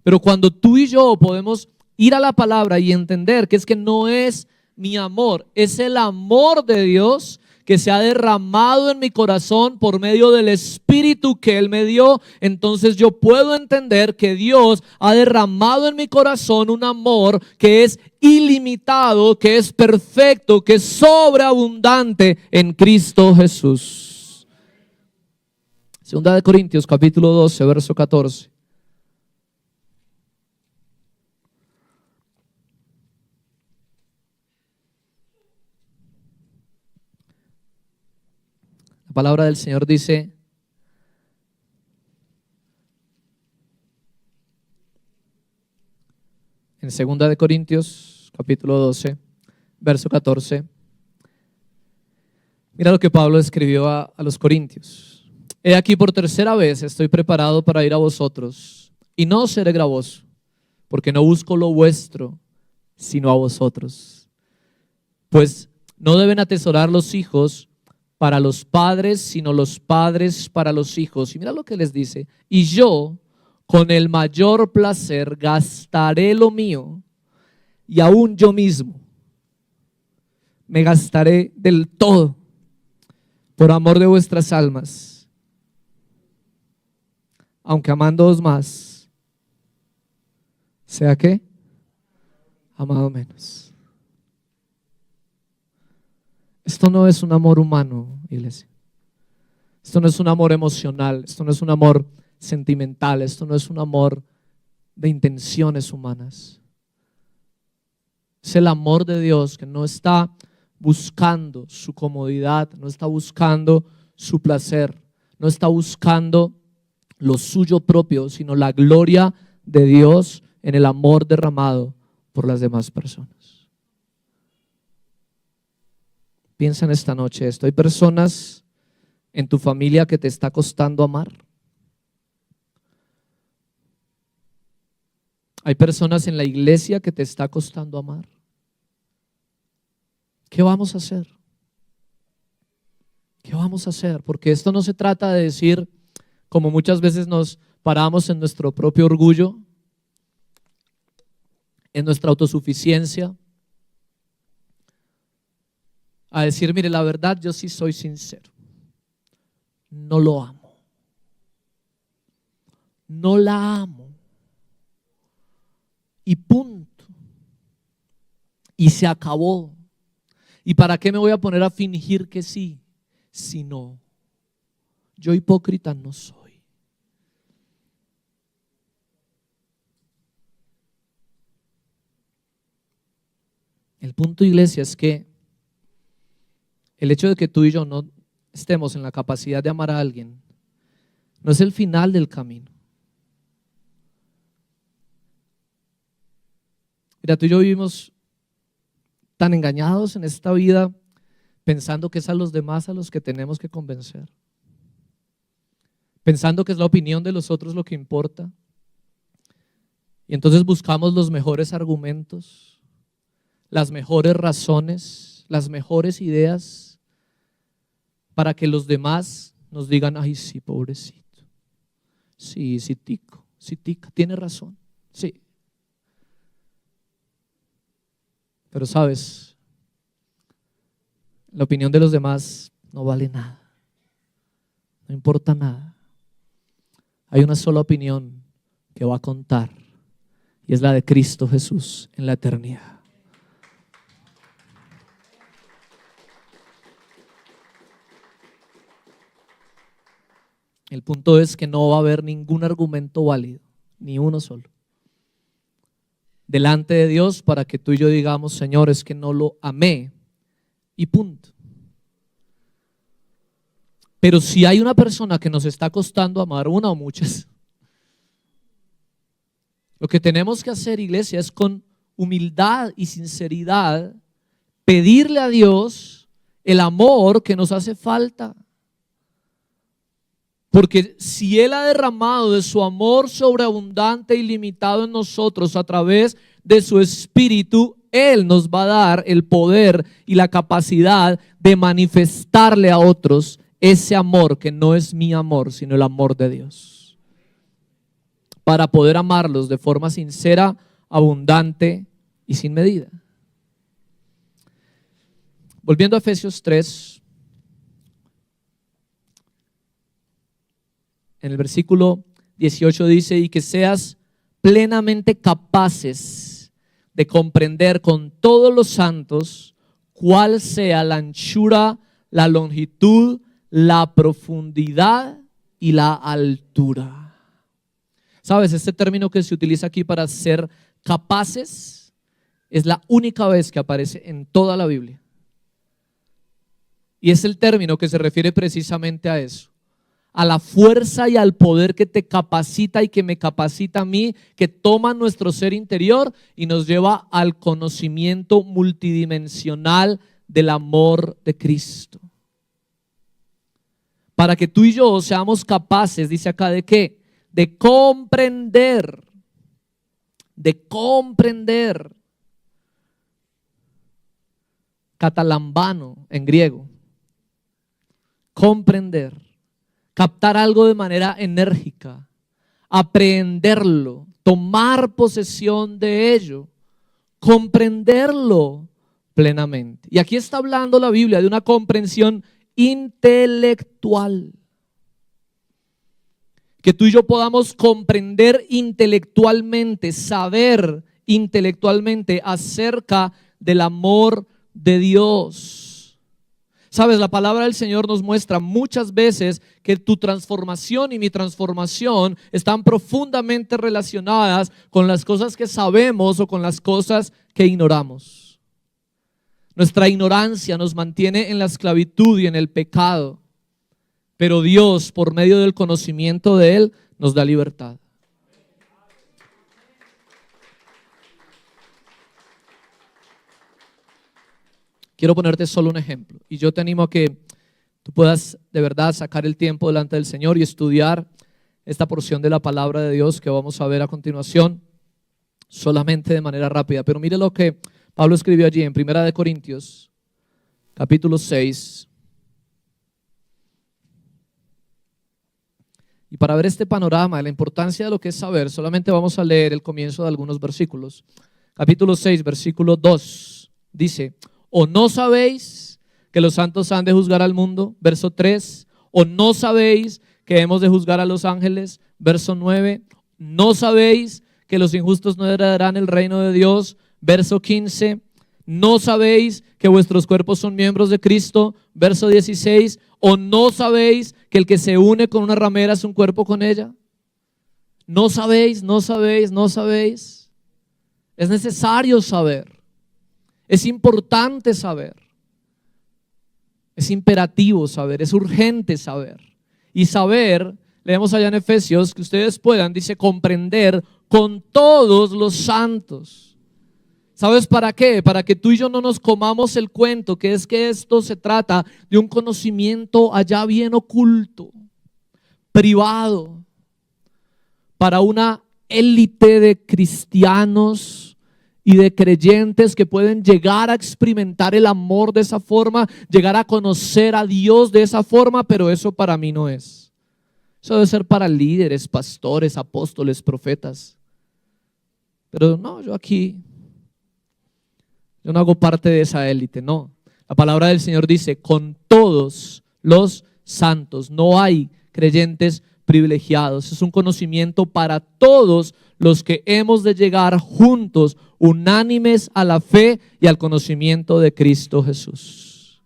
Pero cuando tú y yo podemos ir a la palabra y entender que es que no es mi amor, es el amor de Dios que se ha derramado en mi corazón por medio del Espíritu que Él me dio, entonces yo puedo entender que Dios ha derramado en mi corazón un amor que es ilimitado, que es perfecto, que es sobreabundante en Cristo Jesús. Segunda de Corintios capítulo 12, verso 14. La palabra del Señor dice: en 2 de Corintios, capítulo 12, verso 14. Mira lo que Pablo escribió a los corintios. He aquí, por tercera vez estoy preparado para ir a vosotros, y no seré gravoso, porque no busco lo vuestro, sino a vosotros. Pues no deben atesorar los hijos para los padres, sino los padres para los hijos. Y mira lo que les dice: y yo con el mayor placer gastaré lo mío, y aún yo mismo me gastaré del todo por amor de vuestras almas, aunque amándoos más, sea que amado menos. Esto no es un amor humano, iglesia. Esto no es un amor emocional, esto no es un amor sentimental, esto no es un amor de intenciones humanas. Es el amor de Dios que no está buscando su comodidad, no está buscando su placer, no está buscando lo suyo propio, sino la gloria de Dios en el amor derramado por las demás personas. Piensa en esta noche esto. ¿Hay personas en tu familia que te está costando amar? ¿Hay personas en la iglesia que te está costando amar? ¿Qué vamos a hacer? ¿Qué vamos a hacer? Porque esto no se trata de decir, como muchas veces nos paramos en nuestro propio orgullo, en nuestra autosuficiencia, a decir, mire, la verdad, yo sí soy sincero. No lo amo. No la amo. Y punto. Y se acabó. ¿Y para qué me voy a poner a fingir que sí, si no? Yo hipócrita no soy. El punto, iglesia, es que el hecho de que tú y yo no estemos en la capacidad de amar a alguien no es el final del camino. Mira, tú y yo vivimos tan engañados en esta vida pensando que es a los demás a los que tenemos que convencer, pensando que es la opinión de los otros lo que importa, y entonces buscamos los mejores argumentos, las mejores razones, las mejores ideas para que los demás nos digan: ay, sí, pobrecito, sí, sí, tico, sí, tica, tiene razón, sí. Pero sabes, la opinión de los demás no vale nada, no importa nada. Hay una sola opinión que va a contar, y es la de Cristo Jesús en la eternidad. El punto es que no va a haber ningún argumento válido, ni uno solo, delante de Dios para que tú y yo digamos: Señor, es que no lo amé, y punto. Pero si hay una persona que nos está costando amar, una o muchas, lo que tenemos que hacer, iglesia, es con humildad y sinceridad pedirle a Dios el amor que nos hace falta. Porque si Él ha derramado de su amor sobreabundante y ilimitado en nosotros a través de su Espíritu, Él nos va a dar el poder y la capacidad de manifestarle a otros ese amor que no es mi amor, sino el amor de Dios, para poder amarlos de forma sincera, abundante y sin medida. Volviendo a Efesios 3, en el versículo 18 dice: y que seas plenamente capaces de comprender con todos los santos cuál sea la anchura, la longitud, la profundidad y la altura. ¿Sabes? Este término que se utiliza aquí para ser capaces es la única vez que aparece en toda la Biblia. Y es el término que se refiere precisamente a eso, a la fuerza y al poder que te capacita y que me capacita a mí, que toma nuestro ser interior y nos lleva al conocimiento multidimensional del amor de Cristo. Para que tú y yo seamos capaces, dice acá, ¿de qué? De comprender, catalambano en griego, comprender, captar algo de manera enérgica, aprehenderlo, tomar posesión de ello, comprenderlo plenamente. Y aquí está hablando la Biblia de una comprensión intelectual, que tú y yo podamos comprender intelectualmente, saber intelectualmente acerca del amor de Dios. Sabes, la palabra del Señor nos muestra muchas veces que tu transformación y mi transformación están profundamente relacionadas con las cosas que sabemos o con las cosas que ignoramos. Nuestra ignorancia nos mantiene en la esclavitud y en el pecado, pero Dios, por medio del conocimiento de Él, nos da libertad. Quiero ponerte solo un ejemplo, y yo te animo a que tú puedas de verdad sacar el tiempo delante del Señor y estudiar esta porción de la palabra de Dios que vamos a ver a continuación, solamente de manera rápida. Pero mire lo que Pablo escribió allí en 1 Corintios, capítulo 6. Y para ver este panorama de la importancia de lo que es saber, solamente vamos a leer el comienzo de algunos versículos. Capítulo 6, versículo 2, dice: ¿o no sabéis que los santos han de juzgar al mundo? Verso 3. ¿O no sabéis que hemos de juzgar a los ángeles? Verso 9. ¿No sabéis que los injustos no heredarán el reino de Dios? Verso 15. ¿No sabéis que vuestros cuerpos son miembros de Cristo? Verso 16. ¿O no sabéis que el que se une con una ramera es un cuerpo con ella? ¿No sabéis? ¿No sabéis? ¿No sabéis? Es necesario saber. Es importante saber. Es imperativo saber. Es urgente saber. Y saber, leemos allá en Efesios, que ustedes puedan, dice, comprender con todos los santos. ¿Sabes para qué? Para que tú y yo no nos comamos el cuento, que es que esto se trata de un conocimiento allá bien oculto, privado, para una élite de cristianos y de creyentes que pueden llegar a experimentar el amor de esa forma, llegar a conocer a Dios de esa forma, pero eso para mí no es. Eso debe ser para líderes, pastores, apóstoles, profetas. Pero no, yo no hago parte de esa élite, no. La palabra del Señor dice, con todos los santos. No hay creyentes privilegiados. Es un conocimiento para todos los que hemos de llegar juntos, unánimes a la fe y al conocimiento de Cristo Jesús.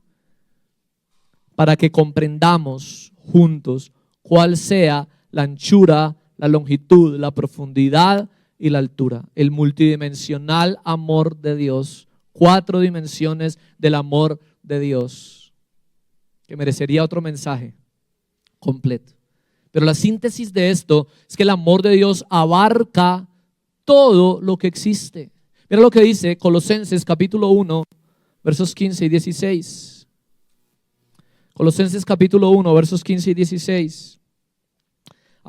Para que comprendamos juntos cuál sea la anchura, la longitud, la profundidad y la altura. El multidimensional amor de Dios. 4 dimensiones del amor de Dios, que merecería otro mensaje completo. Pero la síntesis de esto es que el amor de Dios abarca todo lo que existe. Mira lo que dice Colosenses capítulo 1, versos 15 y 16. Colosenses capítulo 1, versos 15 y 16.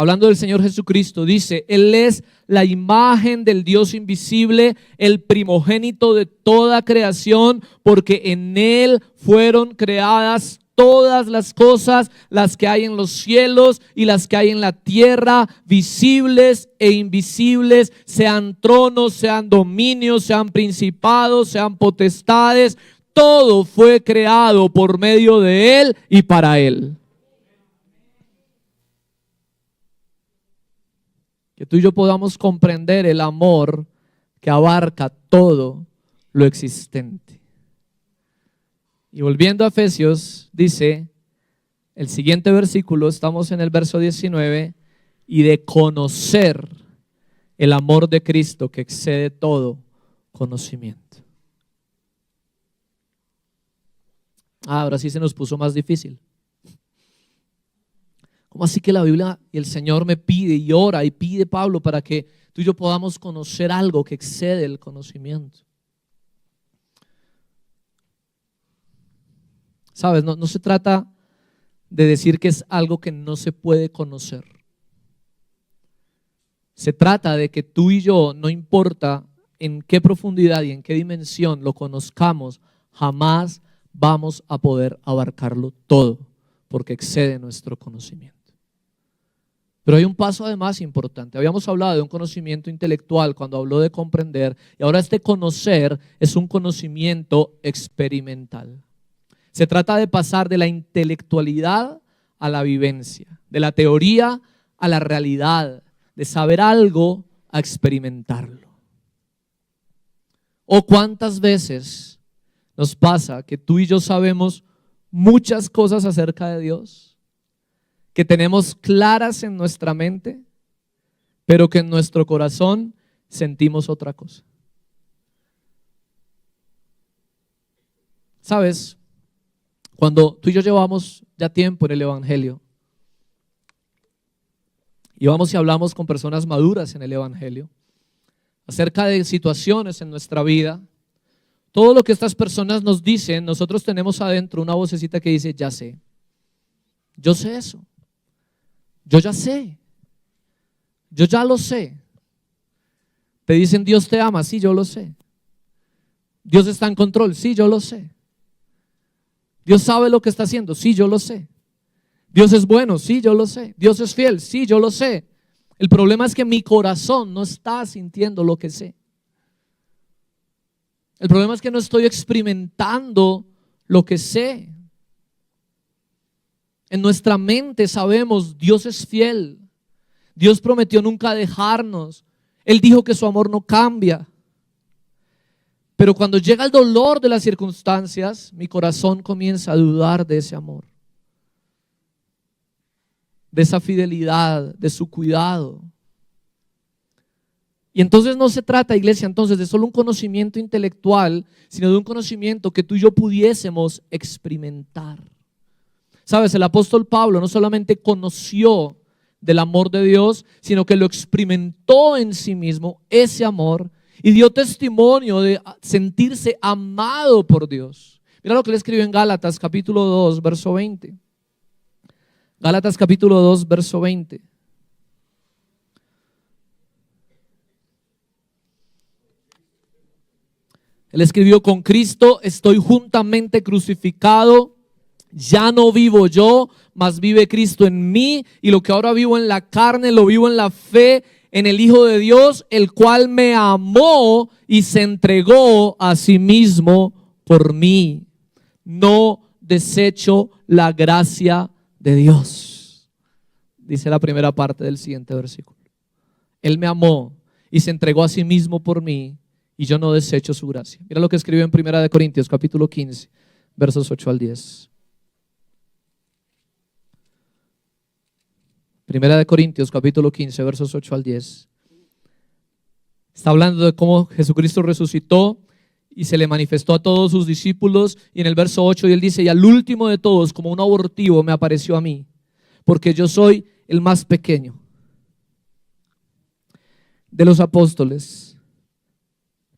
Hablando del Señor Jesucristo, dice, Él es la imagen del Dios invisible, el primogénito de toda creación, porque en Él fueron creadas todas las cosas, las que hay en los cielos y las que hay en la tierra, visibles e invisibles, sean tronos, sean dominios, sean principados, sean potestades. Todo fue creado por medio de Él y para Él. Que tú y yo podamos comprender el amor que abarca todo lo existente. Y volviendo a Efesios, dice el siguiente versículo, estamos en el verso 19, y de conocer el amor de Cristo que excede todo conocimiento. Ahora sí se nos puso más difícil. ¿Cómo así que la Biblia y el Señor me pide y ora y pide Pablo para que tú y yo podamos conocer algo que excede el conocimiento? ¿Sabes? No se trata de decir que es algo que no se puede conocer. Se trata de que tú y yo, no importa en qué profundidad y en qué dimensión lo conozcamos, jamás vamos a poder abarcarlo todo, porque excede nuestro conocimiento. Pero hay un paso además importante. Habíamos hablado de un conocimiento intelectual cuando habló de comprender, y ahora este conocer es un conocimiento experimental. Se trata de pasar de la intelectualidad a la vivencia, de la teoría a la realidad, de saber algo a experimentarlo. ¿O cuántas veces nos pasa que tú y yo sabemos muchas cosas acerca de Dios, que tenemos claras en nuestra mente, pero que en nuestro corazón sentimos otra cosa? ¿Sabes? Cuando tú y yo llevamos ya tiempo en el Evangelio, y vamos y hablamos con personas maduras en el Evangelio, acerca de situaciones en nuestra vida, todo lo que estas personas nos dicen, nosotros tenemos adentro una vocecita que dice, ya sé, yo sé eso, yo ya sé, yo ya lo sé. Te dicen Dios te ama, sí, yo lo sé. Dios está en control, sí, yo lo sé. Dios sabe lo que está haciendo, sí, yo lo sé. Dios es bueno, sí, yo lo sé. Dios es fiel, sí, yo lo sé. El problema es que mi corazón no está sintiendo lo que sé. El problema es que no estoy experimentando lo que sé. En nuestra mente sabemos, Dios es fiel. Dios prometió nunca dejarnos. Él dijo que su amor no cambia. Pero cuando llega el dolor de las circunstancias, mi corazón comienza a dudar de ese amor, de esa fidelidad, de su cuidado. Y entonces no se trata, iglesia, entonces de solo un conocimiento intelectual, sino de un conocimiento que tú y yo pudiésemos experimentar. Sabes, el apóstol Pablo no solamente conoció del amor de Dios, sino que lo experimentó en sí mismo, ese amor, y dio testimonio de sentirse amado por Dios. Mira lo que le escribió en Gálatas capítulo 2, verso 20. Gálatas capítulo 2, verso 20. Él escribió: con Cristo estoy juntamente crucificado, ya no vivo yo, mas vive Cristo en mí, y lo que ahora vivo en la carne, lo vivo en la fe en el Hijo de Dios, el cual me amó y se entregó a sí mismo por mí. No desecho la gracia de Dios, dice la primera parte del siguiente versículo. Él me amó y se entregó a sí mismo por mí, y yo no desecho su gracia. Mira lo que escribió en 1 Corintios capítulo 15, versos 8 al 10. 1 Corintios capítulo 15, versos 8 al 10. Está hablando de cómo Jesucristo resucitó y se le manifestó a todos sus discípulos, y en el verso 8 él dice: y al último de todos, como un abortivo, me apareció a mí, porque yo soy el más pequeño de los apóstoles,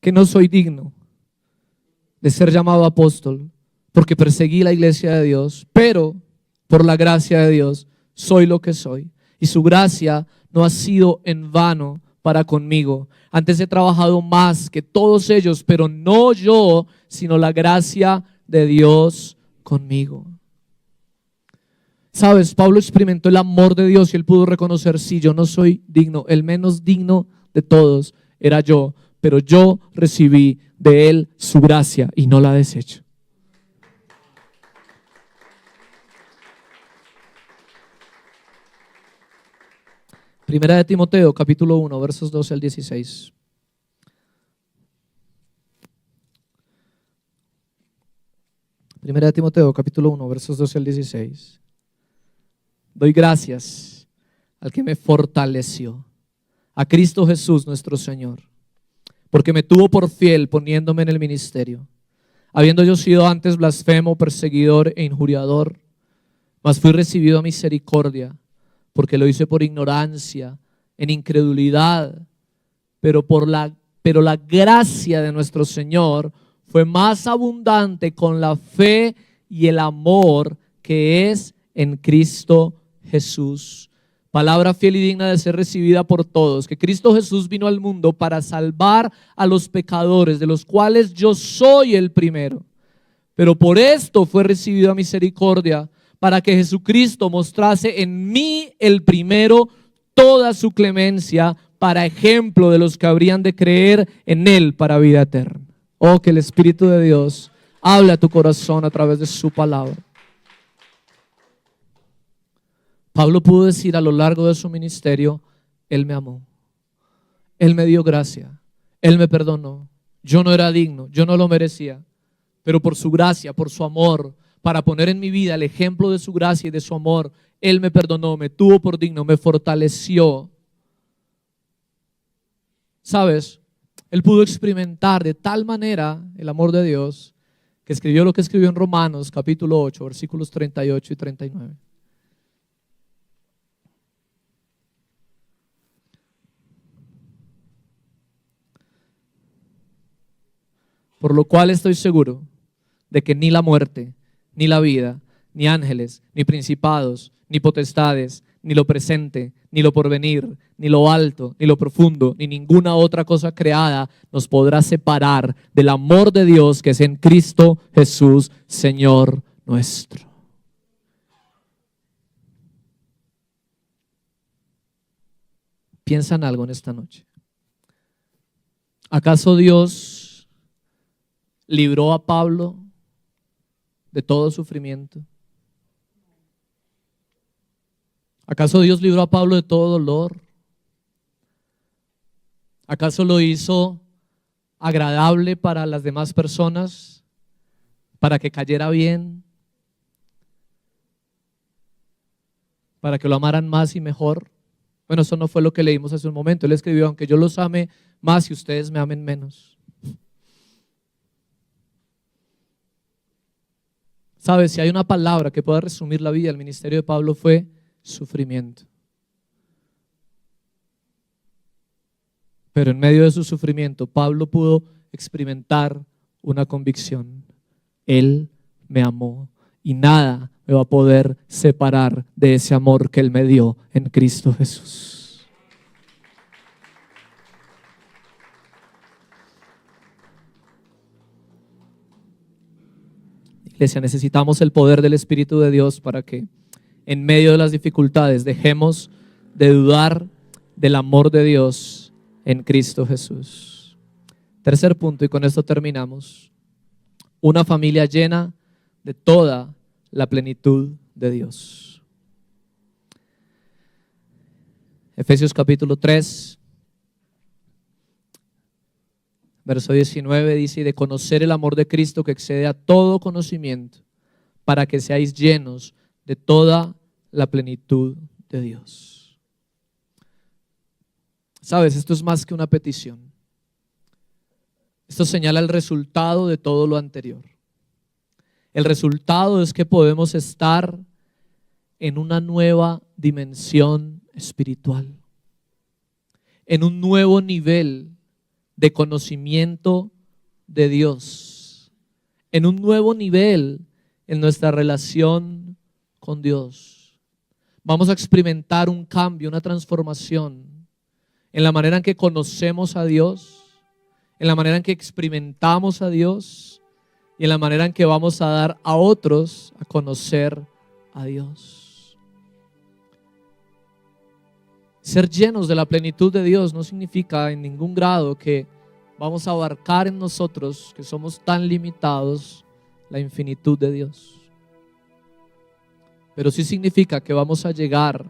que no soy digno de ser llamado apóstol, porque perseguí la iglesia de Dios, pero por la gracia de Dios soy lo que soy, y su gracia no ha sido en vano para conmigo. Antes he trabajado más que todos ellos, pero no yo, sino la gracia de Dios conmigo. Sabes, Pablo experimentó el amor de Dios y él pudo reconocer: sí, yo no soy digno, el menos digno de todos era yo, pero yo recibí de él su gracia y no la desecho. Primera de Timoteo, capítulo 1, versos 12 al 16. Primera de Timoteo, capítulo 1, versos 12 al 16. Doy gracias al que me fortaleció, a Cristo Jesús nuestro Señor, porque me tuvo por fiel poniéndome en el ministerio, habiendo yo sido antes blasfemo, perseguidor e injuriador, mas fui recibido a misericordia, porque lo hice por ignorancia, en incredulidad, pero la gracia de nuestro Señor fue más abundante con la fe y el amor que es en Cristo Jesús. Palabra fiel y digna de ser recibida por todos, que Cristo Jesús vino al mundo para salvar a los pecadores, de los cuales yo soy el primero. Pero por esto fue recibido a misericordia, para que Jesucristo mostrase en mí el primero toda su clemencia, para ejemplo de los que habrían de creer en Él para vida eterna. Oh, que el Espíritu de Dios hable a tu corazón a través de su palabra. Pablo pudo decir a lo largo de su ministerio: Él me amó, Él me dio gracia, Él me perdonó. Yo no era digno, yo no lo merecía, pero por su gracia, por su amor, para poner en mi vida el ejemplo de su gracia y de su amor, Él me perdonó, me tuvo por digno, me fortaleció. ¿Sabes? Él pudo experimentar de tal manera el amor de Dios que escribió lo que escribió en Romanos capítulo 8, versículos 38 y 39. Por lo cual estoy seguro de que ni la muerte, ni la vida, ni ángeles, ni principados, ni potestades, ni lo presente, ni lo porvenir, ni lo alto, ni lo profundo, ni ninguna otra cosa creada nos podrá separar del amor de Dios que es en Cristo Jesús, Señor nuestro. Piensa en algo en esta noche. ¿Acaso Dios libró a Pablo de todo sufrimiento? ¿Acaso Dios libró a Pablo de todo dolor? ¿Acaso lo hizo agradable para las demás personas, para que cayera bien, para que lo amaran más y mejor. Bueno, eso no fue lo que leímos hace un momento. Él escribió: aunque yo los ame más y ustedes me amen menos. ¿Sabes? Si hay una palabra que pueda resumir la vida del ministerio de Pablo, fue sufrimiento. Pero en medio de su sufrimiento, Pablo pudo experimentar una convicción: Él me amó y nada me va a poder separar de ese amor que Él me dio en Cristo Jesús. Iglesia, necesitamos el poder del Espíritu de Dios para que en medio de las dificultades dejemos de dudar del amor de Dios en Cristo Jesús. Tercer punto, y con esto terminamos: una familia llena de toda la plenitud de Dios. Efesios capítulo 3, verso 19 dice: y de conocer el amor de Cristo que excede a todo conocimiento, para que seáis llenos de toda la plenitud de Dios. Sabes, esto es más que una petición. Esto señala el resultado de todo lo anterior. El resultado es que podemos estar en una nueva dimensión espiritual, en un nuevo nivel de conocimiento de Dios, en un nuevo nivel en nuestra relación con Dios. Vamos a experimentar un cambio, una transformación en la manera en que conocemos a Dios, en la manera en que experimentamos a Dios y en la manera en que vamos a dar a otros a conocer a Dios. Ser llenos de la plenitud de Dios no significa en ningún grado que vamos a abarcar en nosotros, que somos tan limitados, la infinitud de Dios. Pero sí significa que vamos a llegar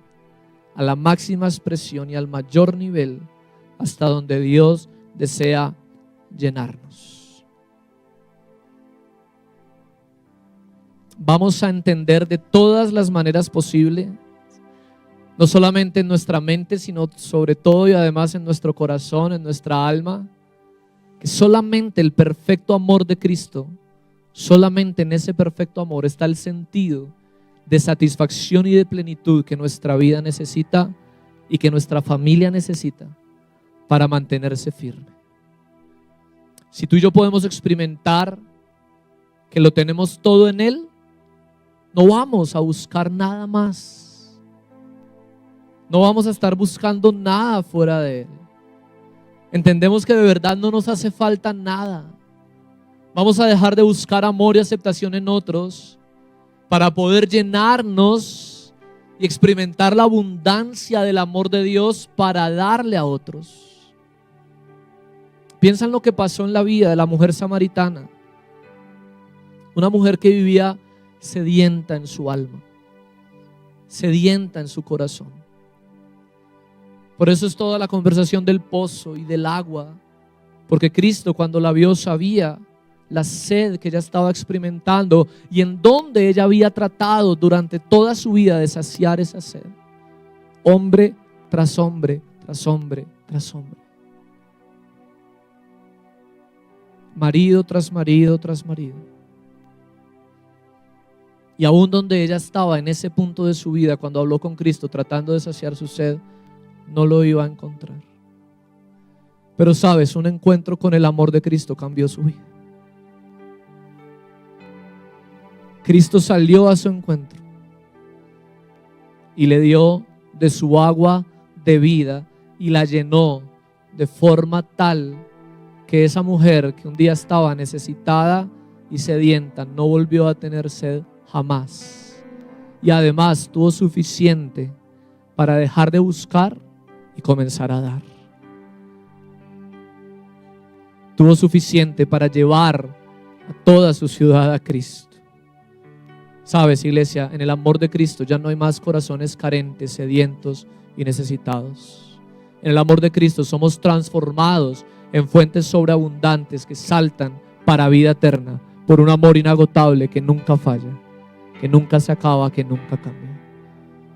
a la máxima expresión y al mayor nivel hasta donde Dios desea llenarnos. Vamos a entender de todas las maneras posibles, no solamente en nuestra mente, sino sobre todo y además en nuestro corazón, en nuestra alma, que solamente el perfecto amor de Cristo, solamente en ese perfecto amor está el sentido de satisfacción y de plenitud que nuestra vida necesita y que nuestra familia necesita para mantenerse firme. Si tú y yo podemos experimentar que lo tenemos todo en Él, no vamos a buscar nada más. No vamos a estar buscando nada fuera de Él. Entendemos que de verdad no nos hace falta nada. Vamos a dejar de buscar amor y aceptación en otros para poder llenarnos y experimentar la abundancia del amor de Dios para darle a otros. Piensa en lo que pasó en la vida de la mujer samaritana. Una mujer que vivía sedienta en su alma, sedienta en su corazón. Por eso es toda la conversación del pozo y del agua, porque Cristo, cuando la vio, sabía la sed que ella estaba experimentando y en donde ella había tratado durante toda su vida de saciar esa sed. Hombre tras hombre, tras hombre, tras hombre. Marido tras marido, tras marido. Y aún donde ella estaba en ese punto de su vida, cuando habló con Cristo tratando de saciar su sed, no lo iba a encontrar. Pero sabes, un encuentro con el amor de Cristo cambió su vida. Cristo salió a su encuentro y le dio de su agua de vida y la llenó de forma tal que esa mujer que un día estaba necesitada y sedienta no volvió a tener sed jamás. Y además tuvo suficiente para dejar de buscar y comenzar a dar. Tuvo suficiente para llevar a toda su ciudad a Cristo. Sabes, iglesia, en el amor de Cristo ya no hay más corazones carentes, sedientos y necesitados. En el amor de Cristo somos transformados en fuentes sobreabundantes que saltan para vida eterna por un amor inagotable que nunca falla, que nunca se acaba, que nunca cambia.